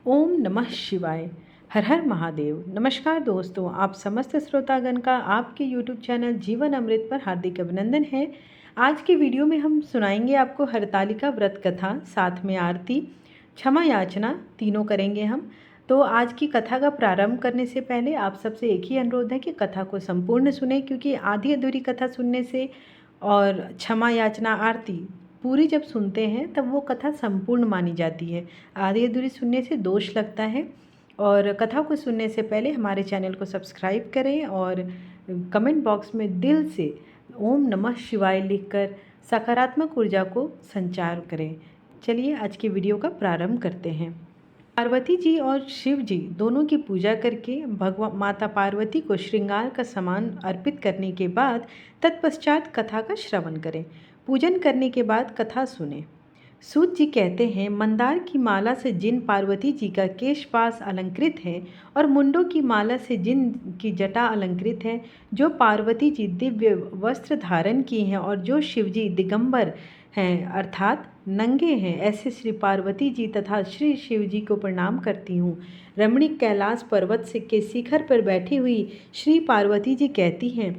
ओम नमः शिवाय। हर हर महादेव। नमस्कार दोस्तों, आप समस्त श्रोतागण का आपके यूट्यूब चैनल जीवन अमृत पर हार्दिक अभिनंदन है। आज की वीडियो में हम सुनाएंगे आपको हरतालिका व्रत कथा, साथ में आरती, क्षमा याचना, तीनों करेंगे हम। तो आज की कथा का प्रारंभ करने से पहले आप सबसे एक ही अनुरोध है कि कथा को संपूर्ण सुने, क्योंकि आधी अधूरी कथा सुनने से और क्षमा याचना आरती पूरी जब सुनते हैं तब वो कथा संपूर्ण मानी जाती है। आधी अधूरी सुनने से दोष लगता है। और कथा को सुनने से पहले हमारे चैनल को सब्सक्राइब करें और कमेंट बॉक्स में दिल से ओम नमः शिवाय लिखकर सकारात्मक ऊर्जा को संचार करें। चलिए आज की वीडियो का प्रारंभ करते हैं। पार्वती जी और शिव जी दोनों की पूजा करके भगवान माता पार्वती को श्रृंगार का सामान अर्पित करने के बाद तत्पश्चात कथा का श्रवण करें। पूजन करने के बाद कथा सुने। सूत जी कहते हैं, मंदार की माला से जिन पार्वती जी का केशपाश अलंकृत है और मुंडों की माला से जिन की जटा अलंकृत है, जो पार्वती जी दिव्य वस्त्र धारण की हैं और जो शिव जी दिगंबर हैं अर्थात नंगे हैं, ऐसे श्री पार्वती जी तथा श्री शिव जी को प्रणाम करती हूँ। रमणीक कैलाश पर्वत से के शिखर पर बैठी हुई श्री पार्वती जी कहती हैं,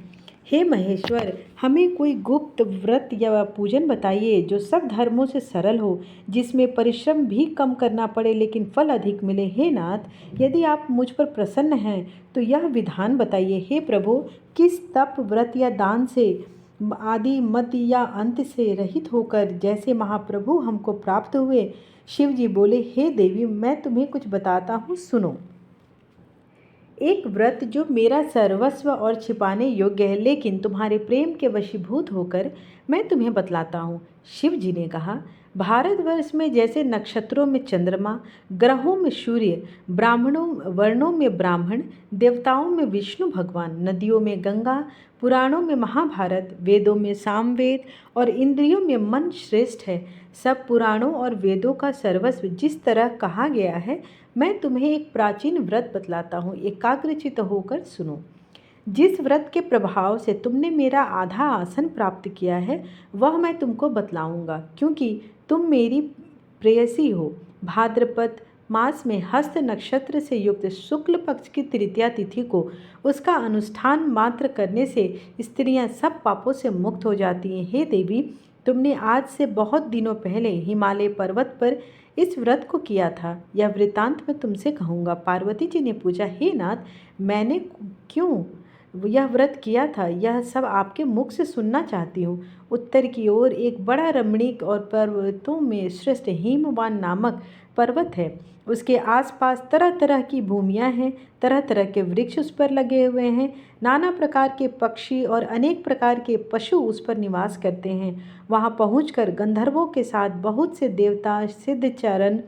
हे महेश्वर, हमें कोई गुप्त व्रत या पूजन बताइए जो सब धर्मों से सरल हो, जिसमें परिश्रम भी कम करना पड़े लेकिन फल अधिक मिले। हे नाथ, यदि आप मुझ पर प्रसन्न हैं तो यह विधान बताइए। हे प्रभु, किस तप, व्रत या दान से, आदि, मध्य या अंत से रहित होकर जैसे महाप्रभु हमको प्राप्त हुए। शिव जी बोले, हे देवी, मैं तुम्हें कुछ बताता हूँ, सुनो। एक व्रत जो मेरा सर्वस्व और छिपाने योग्य है, लेकिन तुम्हारे प्रेम के वशीभूत होकर मैं तुम्हें बतलाता हूँ। शिव जी ने कहा, भारतवर्ष में जैसे नक्षत्रों में चंद्रमा, ग्रहों में सूर्य, ब्राह्मणों वर्णों में ब्राह्मण, देवताओं में विष्णु भगवान, नदियों में गंगा, पुराणों में महाभारत, वेदों में सामवेद और इंद्रियों में मन श्रेष्ठ है, सब पुराणों और वेदों का सर्वस्व जिस तरह कहा गया है, मैं तुम्हें एक प्राचीन व्रत बतलाता हूँ। एकाग्रचित्त होकर सुनो। जिस व्रत के प्रभाव से तुमने मेरा आधा आसन प्राप्त किया है, वह मैं तुमको बतलाऊंगा, क्योंकि तुम मेरी प्रेयसी हो। भाद्रपद मास में हस्त नक्षत्र से युक्त शुक्ल पक्ष की तृतीया तिथि को उसका अनुष्ठान मात्र करने से स्त्रियां सब पापों से मुक्त हो जाती हैं। हे देवी, तुमने आज से बहुत दिनों पहले हिमालय पर्वत पर इस व्रत को किया था। यह वृतांत मैं तुमसे कहूँगा। पार्वती जी ने पूछा, हे नाथ, मैंने क्यों यह व्रत किया था, यह सब आपके मुख से सुनना चाहती हूँ। उत्तर की ओर एक बड़ा रमणीक और पर्वतों में श्रेष्ठ हिमवान नामक पर्वत है। उसके आसपास तरह तरह की भूमियाँ हैं, तरह तरह के वृक्ष उस पर लगे हुए हैं, नाना प्रकार के पक्षी और अनेक प्रकार के पशु उस पर निवास करते हैं। वहाँ पहुंचकर गंधर्वों के साथ बहुत से देवता, सिद्धचरण,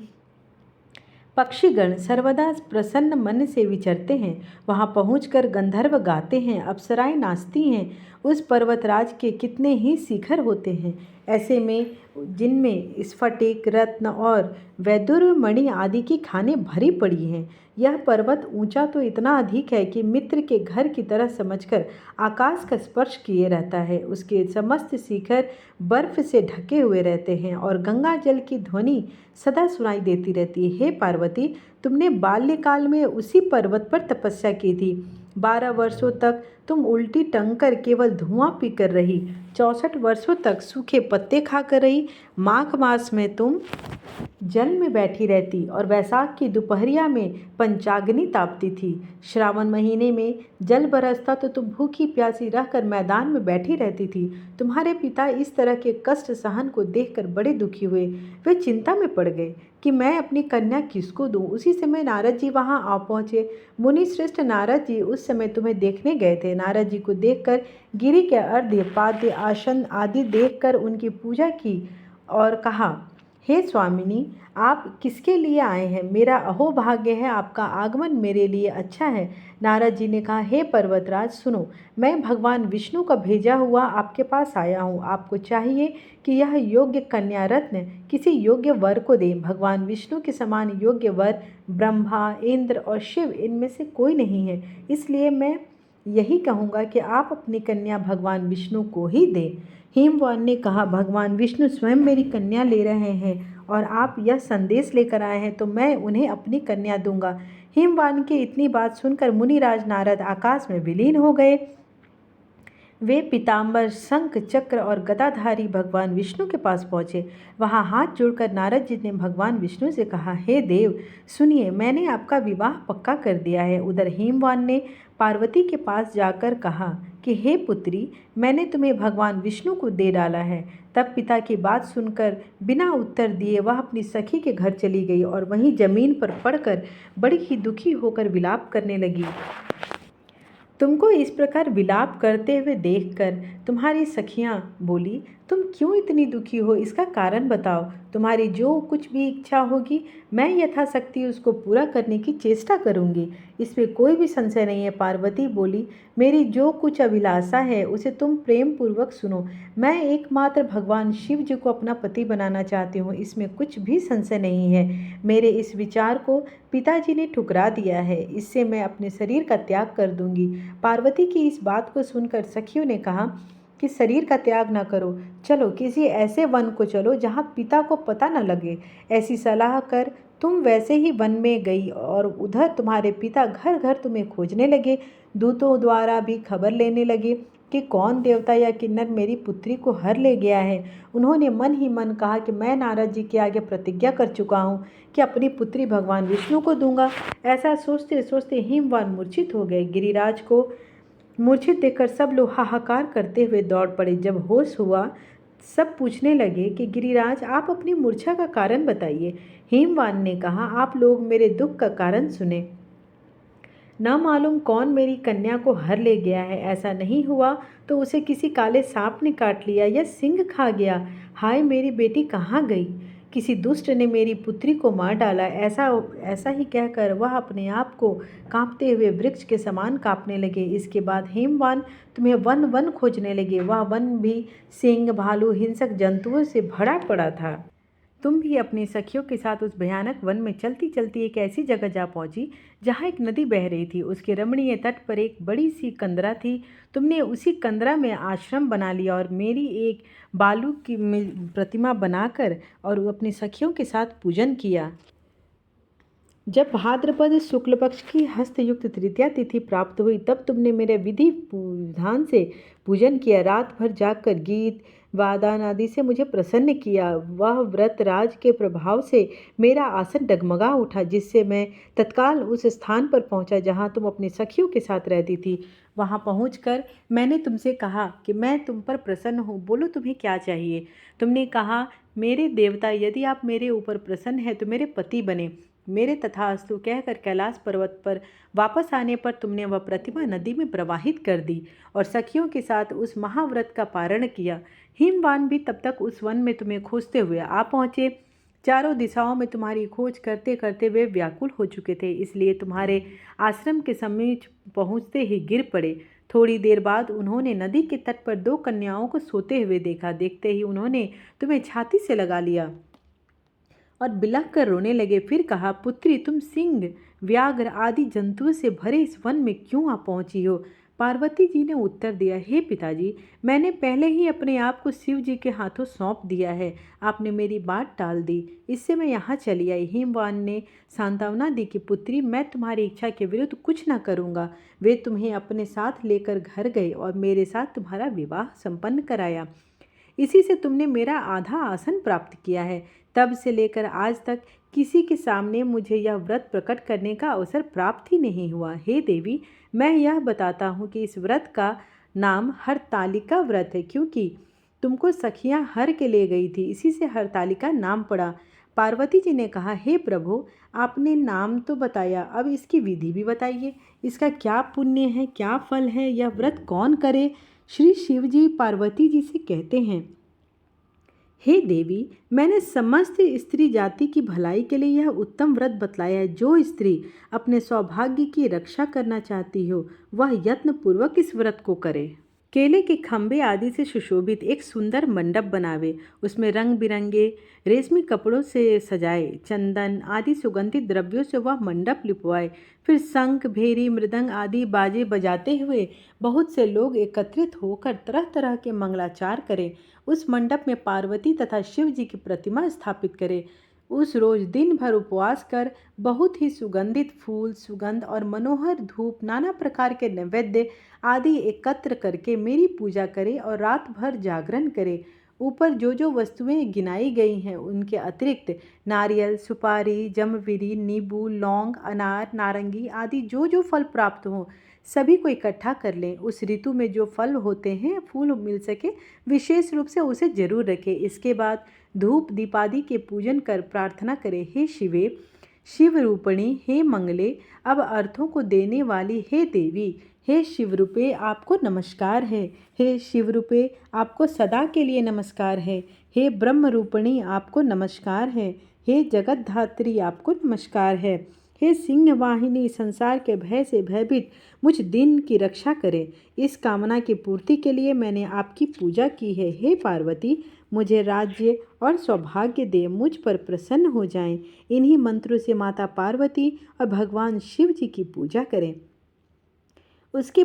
पक्षीगण सर्वदा प्रसन्न मन से विचरते हैं। वहाँ पहुंचकर गंधर्व गाते हैं, अप्सराएं नाचती हैं। उस पर्वतराज के कितने ही शिखर होते हैं, ऐसे में जिनमें स्फटिक, रत्न और वैदुर्य मणि आदि की खानें भरी पड़ी हैं। यह पर्वत ऊंचा तो इतना अधिक है कि मित्र के घर की तरह समझकर आकाश का स्पर्श किए रहता है। उसके समस्त शिखर बर्फ से ढके हुए रहते हैं और गंगा जल की ध्वनि सदा सुनाई देती रहती है। हे पार्वती, तुमने बाल्यकाल में उसी पर्वत पर तपस्या की थी। 12 वर्षों तक तुम उल्टी टंग कर केवल धुआं पीकर रही। 64 वर्षों तक सूखे पत्ते खाकर रही। माघ मास में तुम जल में बैठी रहती और वैशाख की दोपहरिया में पंचाग्नि तापती थी। श्रावण महीने में जल बरसता तो तुम भूखी प्यासी रहकर मैदान में बैठी रहती थी। तुम्हारे पिता इस तरह के कष्ट सहन को देखकर बड़े दुखी हुए। वे चिंता में पड़ गए कि मैं अपनी कन्या किसको दूं। उसी समय नारद जी वहां आ पहुंचे। मुनि श्रेष्ठ नारद जी उस समय तुम्हें देखने गए थे। नारद जी को देखकर गिरि के अर्घ्य, पाद्य, आसन आदि देखकर उनकी पूजा की और कहा, हे स्वामिनी, आप किसके लिए आए हैं? मेरा अहोभाग्य है, आपका आगमन मेरे लिए अच्छा है। नारद जी ने कहा, हे पर्वतराज, सुनो, मैं भगवान विष्णु का भेजा हुआ आपके पास आया हूँ। आपको चाहिए कि यह योग्य कन्या रत्न किसी योग्य वर को दें। भगवान विष्णु के समान योग्य वर ब्रह्मा, इंद्र और शिव इनमें से कोई नहीं है। इसलिए मैं यही कहूँगा कि आप अपनी कन्या भगवान विष्णु को ही दें। हिमवान ने कहा, भगवान विष्णु स्वयं मेरी कन्या ले रहे हैं और आप यह संदेश लेकर आए हैं तो मैं उन्हें अपनी कन्या दूंगा। हिमवान की इतनी बात सुनकर मुनिराज नारद आकाश में विलीन हो गए। वे पीताम्बर, शंख, चक्र और गदाधारी भगवान विष्णु के पास पहुँचे। वहाँ हाथ जोड़कर नारद जी ने भगवान विष्णु से कहा, हे देव, सुनिए, मैंने आपका विवाह पक्का कर दिया है। उधर हिमवान ने पार्वती के पास जाकर कहा कि हे पुत्री, मैंने तुम्हें भगवान विष्णु को दे डाला है। तब पिता की बात सुनकर बिना उत्तर दिए वह अपनी सखी के घर चली गई और वहीं जमीन पर पड़कर बड़ी ही दुखी होकर विलाप करने लगी। तुमको इस प्रकार विलाप करते हुए देखकर तुम्हारी सखियां बोली, तुम क्यों इतनी दुखी हो, इसका कारण बताओ। तुम्हारी जो कुछ भी इच्छा होगी मैं यथाशक्ति उसको पूरा करने की चेष्टा करूंगी, इसमें कोई भी संशय नहीं है। पार्वती बोली, मेरी जो कुछ अभिलाषा है उसे तुम प्रेम पूर्वक सुनो। मैं एकमात्र भगवान शिव जी को अपना पति बनाना चाहती हूँ, इसमें कुछ भी संशय नहीं है। मेरे इस विचार को पिताजी ने ठुकरा दिया है, इससे मैं अपने शरीर का त्याग कर दूंगी। पार्वती की इस बात को सुनकर सखियों ने कहा कि शरीर का त्याग न करो, चलो किसी ऐसे वन को चलो जहाँ पिता को पता न लगे। ऐसी सलाह कर तुम वैसे ही वन में गई और उधर तुम्हारे पिता घर घर तुम्हें खोजने लगे। दूतों द्वारा भी खबर लेने लगे कि कौन देवता या किन्नर मेरी पुत्री को हर ले गया है। उन्होंने मन ही मन कहा कि मैं नारद जी के आगे प्रतिज्ञा कर चुका हूँ कि अपनी पुत्री भगवान विष्णु को दूंगा। ऐसा सोचते सोचते हिमवान मूर्छित हो गए। गिरिराज को मूर्छित देखकर सब लोग हाहाकार करते हुए दौड़ पड़े। जब होश हुआ सब पूछने लगे कि गिरिराज, आप अपनी मूर्छा का कारण बताइए। हिमवान ने कहा, आप लोग मेरे दुख का कारण सुने। न मालूम कौन मेरी कन्या को हर ले गया है। ऐसा नहीं हुआ तो उसे किसी काले सांप ने काट लिया या सिंह खा गया। हाय, मेरी बेटी कहाँ गई? किसी दुष्ट ने मेरी पुत्री को मार डाला। ऐसा ही कहकर वह अपने आप को कांपते हुए वृक्ष के समान कांपने लगे। इसके बाद हिमवान तुम्हें वन वन खोजने लगे। वह वन भी सिंह, भालू, हिंसक जंतुओं से भरा पड़ा था। तुम भी अपनी सखियों के साथ उस भयानक वन में चलती चलती एक ऐसी जगह जा पहुंची जहां एक नदी बह रही थी। उसके रमणीय तट पर एक बड़ी सी कंदरा थी। तुमने उसी कंदरा में आश्रम बना लिया और मेरी एक बालू की प्रतिमा बनाकर और अपनी सखियों के साथ पूजन किया। जब भाद्रपद शुक्ल पक्ष की हस्तयुक्त तृतीया तिथि प्राप्त हुई तब तुमने मेरे विधि विधान से पूजन किया। रात भर जागकर गीत वादन आदि से मुझे प्रसन्न किया। वह व्रत राज के प्रभाव से मेरा आसन डगमगा उठा, जिससे मैं तत्काल उस स्थान पर पहुंचा जहां तुम अपनी सखियों के साथ रहती थी। वहां पहुंचकर मैंने तुमसे कहा कि मैं तुम पर प्रसन्न हूँ, बोलो तुम्हें क्या चाहिए। तुमने कहा, मेरे देवता, यदि आप मेरे ऊपर प्रसन्न हैं तो मेरे पति बने। मेरे तथास्तु कहकर कैलाश पर्वत पर वापस आने पर तुमने वह प्रतिमा नदी में प्रवाहित कर दी और सखियों के साथ उस महाव्रत का पारण किया। हिमवान भी तब तक उस वन में तुम्हें खोजते हुए आ पहुँचे। चारों दिशाओं में तुम्हारी खोज करते करते वे व्याकुल हो चुके थे, इसलिए तुम्हारे आश्रम के समीप पहुँचते ही गिर पड़े। थोड़ी देर बाद उन्होंने नदी के तट पर दो कन्याओं को सोते हुए देखा। देखते ही उन्होंने तुम्हें छाती से लगा लिया और बिलख कर रोने लगे। फिर कहा, पुत्री, तुम सिंह, व्याघ्र आदि जंतुओं से भरे इस वन में क्यों आ पहुंची हो? पार्वती जी ने उत्तर दिया, हे पिताजी, मैंने पहले ही अपने आप को शिव जी के हाथों सौंप दिया है। आपने मेरी बात टाल दी, इससे मैं यहाँ चली आई। हिमवान ने सांत्वना दी कि पुत्री, मैं तुम्हारी इच्छा के विरुद्ध कुछ न करूँगा। वे तुम्हें अपने साथ लेकर घर गए और मेरे साथ तुम्हारा विवाह संपन्न कराया। इसी से तुमने मेरा आधा आसन प्राप्त किया है। तब से लेकर आज तक किसी के सामने मुझे यह व्रत प्रकट करने का अवसर प्राप्त ही नहीं हुआ। हे देवी, मैं यह बताता हूँ कि इस व्रत का नाम हरतालिका व्रत है, क्योंकि तुमको सखियाँ हर के ले गई थी, इसी से हरतालिका नाम पड़ा। पार्वती जी ने कहा, हे प्रभु, आपने नाम तो बताया, अब इसकी विधि भी बताइए। इसका क्या पुण्य है, क्या फल है, यह व्रत कौन करे? श्री शिव जी पार्वती जी से कहते हैं, हे देवी, मैंने समस्त स्त्री जाति की भलाई के लिए यह उत्तम व्रत बतलाया है। जो स्त्री अपने सौभाग्य की रक्षा करना चाहती हो वह यत्नपूर्वक इस व्रत को करे। केले के खंभे आदि से सुशोभित एक सुंदर मंडप बनावे, उसमें रंग बिरंगे रेशमी कपड़ों से सजाए, चंदन आदि सुगंधित द्रव्यों से वह मंडप लिपवाए। फिर शंख, भेरी, मृदंग आदि बाजे बजाते हुए बहुत से लोग एकत्रित होकर तरह तरह के मंगलाचार करें। उस मंडप में पार्वती तथा शिव जी की प्रतिमा स्थापित करें। उस रोज दिन भर उपवास कर बहुत ही सुगंधित फूल, सुगंध और मनोहर धूप, नाना प्रकार के नैवेद्य आदि एकत्र करके मेरी पूजा करें और रात भर जागरण करें। ऊपर जो जो वस्तुएं गिनाई गई हैं उनके अतिरिक्त नारियल, सुपारी, जमविरी, नींबू, लौंग, अनार, नारंगी आदि जो जो फल प्राप्त हों सभी को इकट्ठा कर लें। उस ऋतु में जो फल होते हैं, फूल मिल सके, विशेष रूप से उसे जरूर रखें। इसके बाद धूप दीपादि के पूजन कर प्रार्थना करें, हे शिवे, शिव रूपिणी, हे मंगले, अब अर्थों को देने वाली हे देवी, हे शिवरूपे आपको नमस्कार है, हे शिवरूपे आपको सदा के लिए नमस्कार है, हे ब्रह्म रूपिणी आपको नमस्कार है, हे जगत धात्री आपको नमस्कार है, हे सिंह वाहिनी संसार के भय से भयभीत मुझ दिन की रक्षा करे। इस कामना की पूर्ति के लिए मैंने आपकी पूजा की है। हे पार्वती, मुझे राज्य और सौभाग्य दे, मुझ पर प्रसन्न हो जाएं। इन्हीं मंत्रों से माता पार्वती और भगवान शिव जी की पूजा करें। उसके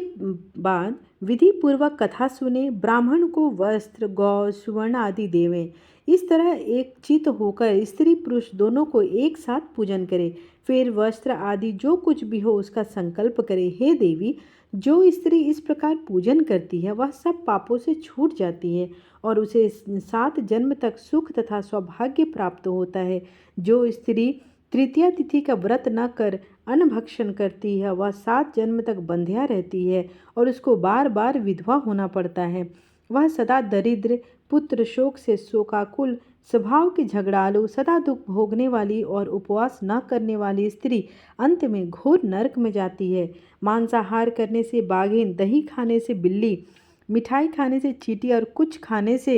बाद विधि पूर्वक कथा सुने, ब्राह्मण को वस्त्र, गौ, सुवर्ण आदि देवें। इस तरह एक चित होकर स्त्री पुरुष दोनों को एक साथ पूजन करें। फिर वस्त्र आदि जो कुछ भी हो उसका संकल्प करें। हे देवी, जो स्त्री इस प्रकार पूजन करती है वह सब पापों से छूट जाती है और उसे 7 जन्म तक सुख तथा सौभाग्य प्राप्त होता है। जो स्त्री तृतीया तिथि का व्रत न कर अन्न भक्षण करती है वह 7 जन्म तक बंध्या रहती है और उसको बार बार विधवा होना पड़ता है। वह सदा दरिद्र, पुत्र शोक से शोकाकुल, स्वभाव की झगड़ालू, सदा दुख भोगने वाली और उपवास न करने वाली स्त्री अंत में घोर नरक में जाती है। मांसाहार करने से बाघिन, दही खाने से बिल्ली, मिठाई खाने से चींटी और कुछ खाने से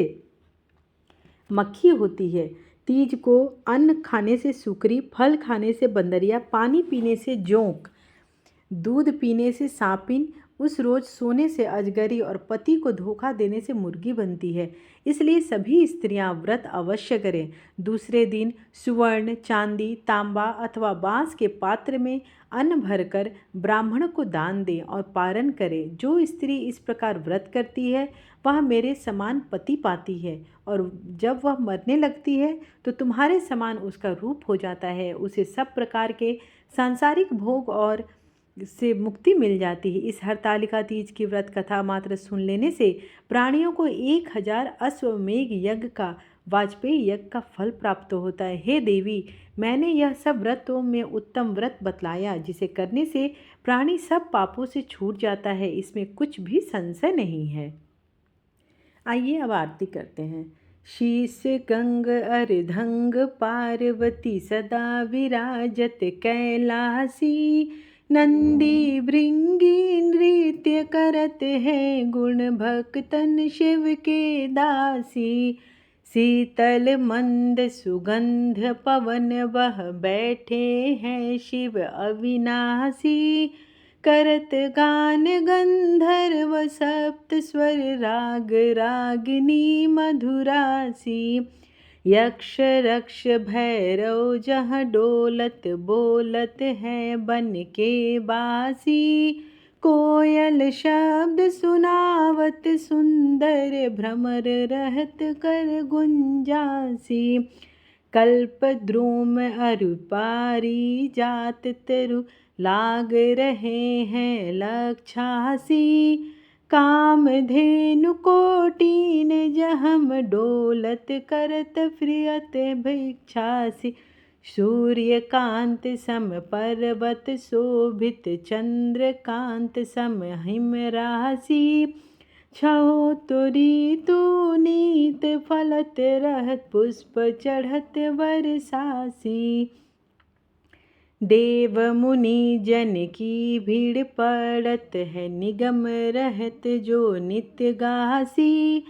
मक्खी होती है। तीज को अन्न खाने से सुकरी, फल खाने से बंदरिया, पानी पीने से जोंक, दूध पीने से सांपिन, उस रोज सोने से अजगरी और पति को धोखा देने से मुर्गी बनती है। इसलिए सभी स्त्रियां व्रत अवश्य करें। दूसरे दिन सुवर्ण, चांदी, तांबा अथवा बांस के पात्र में अन्न भरकर ब्राह्मण को दान दें और पारण करें। जो स्त्री इस प्रकार व्रत करती है वह मेरे समान पति पाती है और जब वह मरने लगती है तो तुम्हारे समान उसका रूप हो जाता है। उसे सब प्रकार के सांसारिक भोग और से मुक्ति मिल जाती है। इस हरतालिका तीज की व्रत कथा मात्र सुन लेने से प्राणियों को 1000 अश्वमेघ यज्ञ का, वाजपेयी यज्ञ का फल प्राप्त होता है। हे देवी, मैंने यह सब व्रतों में उत्तम व्रत बतलाया जिसे करने से प्राणी सब पापों से छूट जाता है, इसमें कुछ भी संशय नहीं है। आइए अब आरती करते हैं। शीश गंग अर्धंग पार्वती सदा विराजत कैलासी, नंदी भृंगी नृत्य करत है गुण भक्तन शिव के दासी। शीतल मंद सुगंध पवन वह बैठे हैं शिव अविनाशी। करत गान गंधर्व सप्त स्वर राग रागिनी मधुरासी। यक्ष रक्ष भैरव जहाँ डोलत बोलत है बन के बासी। कोयल शब्द सुनावत सुंदर भ्रमर रहत कर गुंजासी। कल्प द्रुम अरु पारिजात तरु लाग रहे हैं लक्षासी। कामधेनु कोटिन जहम डोलत करत प्रियत भिक्षासी। सूर्यकांत सम पर्वत शोभित चंद्रकांत सम हिम राशि। छहो तो ऋतु नीत फलत रहत पुष्प चढ़त वर्षासी। देव मुनि जन की भीड़ पड़त है निगम रहत जो नित्य गासी।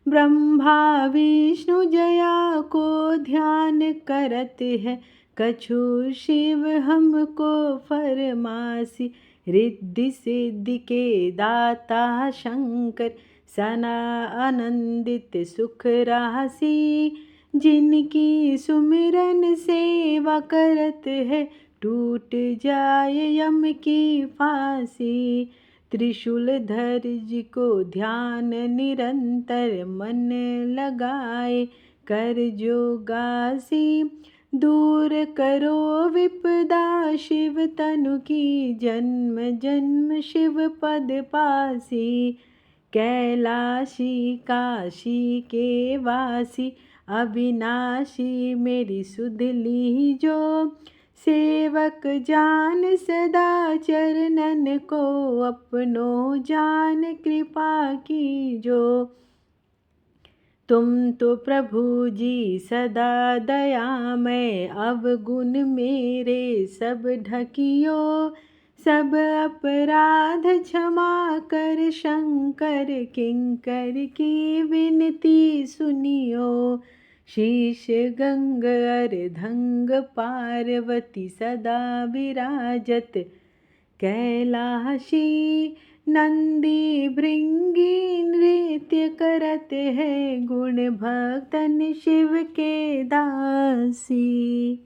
ब्रह्मा विष्णु जया को ध्यान करत है कछु शिव हमको फरमासी। रिद्धि सिद्धि के दाता शंकर सना आनंदित सुख राशि, जिनकी सुमिरन सेवा करत है, टूट जाए यम की फांसी। त्रिशूल धर जी को ध्यान निरंतर मन लगाए, कर जोगासी। दूर करो विपदा शिव तनु की, जन्म जन्म शिव पद पासी। कैलाशी काशी के वासी, अविनाशी मेरी सुध लीजो। सेवक जान सदा चरणन को, अपनो जान कृपा कीजो। तुम तो प्रभु जी सदा दयामय, अवगुण मेरे सब ढकियो। सब अपराध क्षमा कर शंकर, किंकर की विनती सुनियो। शीश गंग अर्धंग पार्वती सदा विराजत, कैलाशी नंदी भृंगी नृत्य करत है, गुण भक्तन शिव के दासी।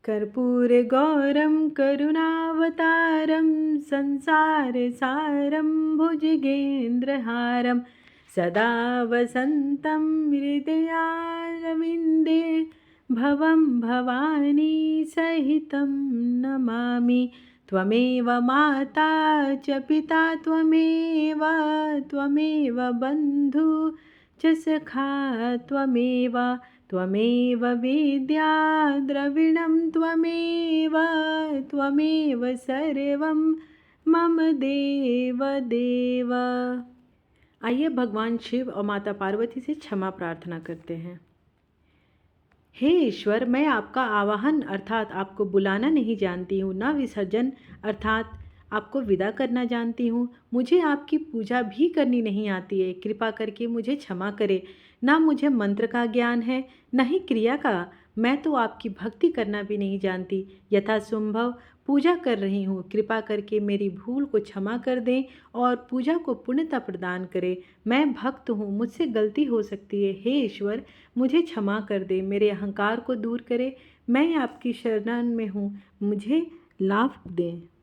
कर्पूर गौरम करुणावतारम, संसार सारम भुजगेंद्रहारम। सदा वसंतं हृदयारविंदे, भवं भवानी सहितं नमामि। त्वमेव माता च पिता त्वमेव, त्वमेव बन्धु च सखा त्वमेव। त्वमेव विद्या द्रविणं त्वमेव, त्वमेव सर्वं मम देव देव। आइए भगवान शिव और माता पार्वती से क्षमा प्रार्थना करते हैं। हे ईश्वर, मैं आपका आवाहन अर्थात आपको बुलाना नहीं जानती हूँ, ना विसर्जन अर्थात आपको विदा करना जानती हूँ। मुझे आपकी पूजा भी करनी नहीं आती है, कृपा करके मुझे क्षमा करें। ना मुझे मंत्र का ज्ञान है, न ही क्रिया का। मैं तो आपकी भक्ति करना भी नहीं जानती। यथासंभव पूजा कर रही हूँ, कृपा करके मेरी भूल को क्षमा कर दें और पूजा को पूर्णता प्रदान करें। मैं भक्त हूँ, मुझसे गलती हो सकती है। हे ईश्वर, मुझे क्षमा कर दे, मेरे अहंकार को दूर करें। मैं आपकी शरण में हूँ, मुझे लाभ दें।